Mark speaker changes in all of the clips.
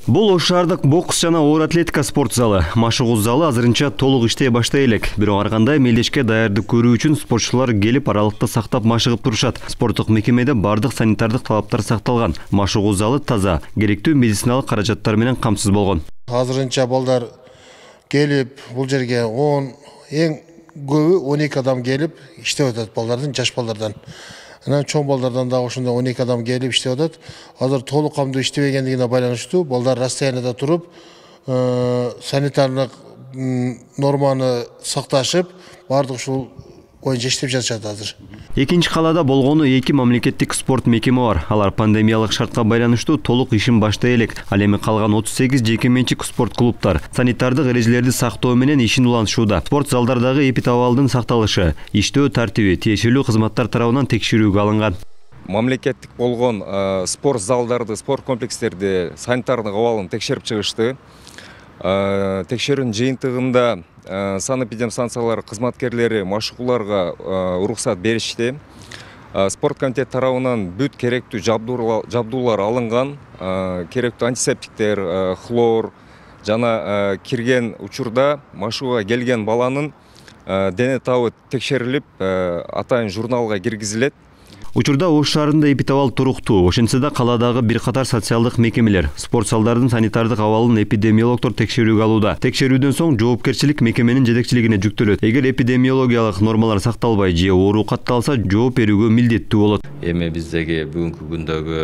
Speaker 1: Бул Ош шаардык бокс жана оор атлетика спорт залы, машыгуу залы азырынча толук иштей баштай элек. Бирок ар кандай мелдешке даярдык көрүү үчүн спортчулар келип аралыкты сактап машыгып турушат. Спорттук мекемеде бардык санитардык талаптар сакталган. Машыгуу залы таза, керектүү медициналык каражаттар менен камсыз болгон.
Speaker 2: Азырынча балдар келип, бул жерге эң көбү 12 адам келип иштеп атат балдардын, жаш балдардан. Анан чоң балдардан дагы ошондой 12 адам келип иштеп атат. Азыр толук камдуу иштебегендигине байланыштуу балдар расстоянияда туруп, санитарлык норманы сакташып, бардык ушул боюнча иштеп жатышат азыр.
Speaker 1: Экинчи калаада болгону 2 мамлекеттик спорт мекеме бар. Алар пандемиялык шартка байланыштуу толук ишин баштай элек. Ал эми калган 38 жеке менчик спорт клубтар санитардык эрежелерди сактоо менен ишин улантышууда. Спорт залдардагы эпидабалдын сакталышы, иштөө тартиби тиешелүү кызматтар тарабынан текшерүүгө алынган.
Speaker 3: Мамлекеттик болгон спорт залдарды, спорт комплекстерди санитардык абалын текшерип чыгышты. Текшерүүнүн жыйынтыгында санэпидемстанциялар кызматкерлери машыгууларга уруксат беришти. Спорт комитет тарабынан бүт керектүү жабдуулар алынган, керектүү антисептиктер, хлор жана кирген учурда машыгууга келген баланын дене табы текшерилип, атайын журналга киргизилет.
Speaker 1: Учурда Ош шаарында эпидабал туруктуу. Ошентсе да калаадагы бир катар социалдык мекемелер спорт залдардын санитардык абалын эпидемиологдор текшерүүгө алууда. Текшерүүдөн соң жоопкерчилик мекеменин жетекчилигине жүктөлөт. Эгер эпидемиологиялык нормалар сакталбай же оору катталса, жооп берүүгө милдеттүү болот.
Speaker 4: Эми биздеги бүгүнкү күндөгү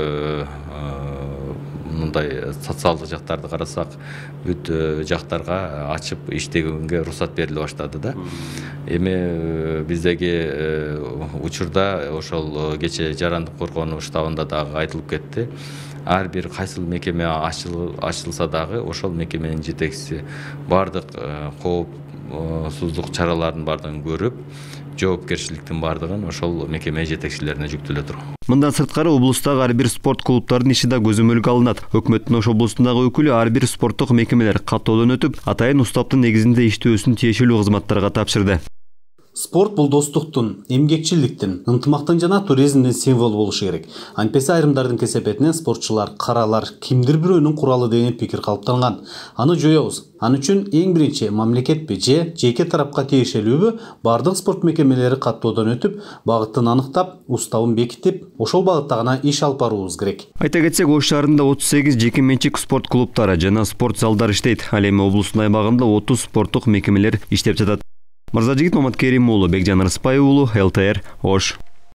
Speaker 4: мындай социалдык жактарды карасак, бүт жактарга ачып иштегенге уруксат бериле баштады да. Эми биздеги учурда ошол кече жарандык коргонуу штабында дагы айтылып кетти. Ар бир кайсыл мекеме ачылса дагы ошол мекеменин жетекчиси бардык коопсуздук чараларын бардыгын көрүп, жоопкерчиликтин бардыгын ошол мекеме жетекчилерине жүктөлө турган.
Speaker 1: Мындан сырткары облустагы ар бир спорт клубтардын иши да көзөмөлгө алынат. Өкмөттүн Ош облусундагы өкүлү ар бир спорттук мекемелер каттоодон өтүп, атайын устаптын негизинде иштөөсүн тиешелүү кызматтарга тапшырды.
Speaker 5: Спорт бул достуктун, эмгекчиликтин, ынтымактын жана туризмдин символу болушу керек. Антпесе айрымдардын кесепетинен спортчулар, каралар, кимдир бирөөнүн куралы деген пикир калыптанган. Аны жоебуз. Аны үчүн эң биринчи мамлекетпи же жеке тарапка тиешелүүбү бардык спорт мекемелери каттоодон өтүп, багытын аныктап, уставын бекитип, ошол багытта гана иш алып баруубуз керек.
Speaker 1: Айта кетсек, Ош шаарында 38 жеке менчик спорт клубтары жана спорт залдары иштейт. Ал эми облустун аймагында 30 спорттук мекемелер иштеп жатат. Мырзажигит Маматкерим уулу, Бекжан Рыспай уулу, ЛТР, Ош.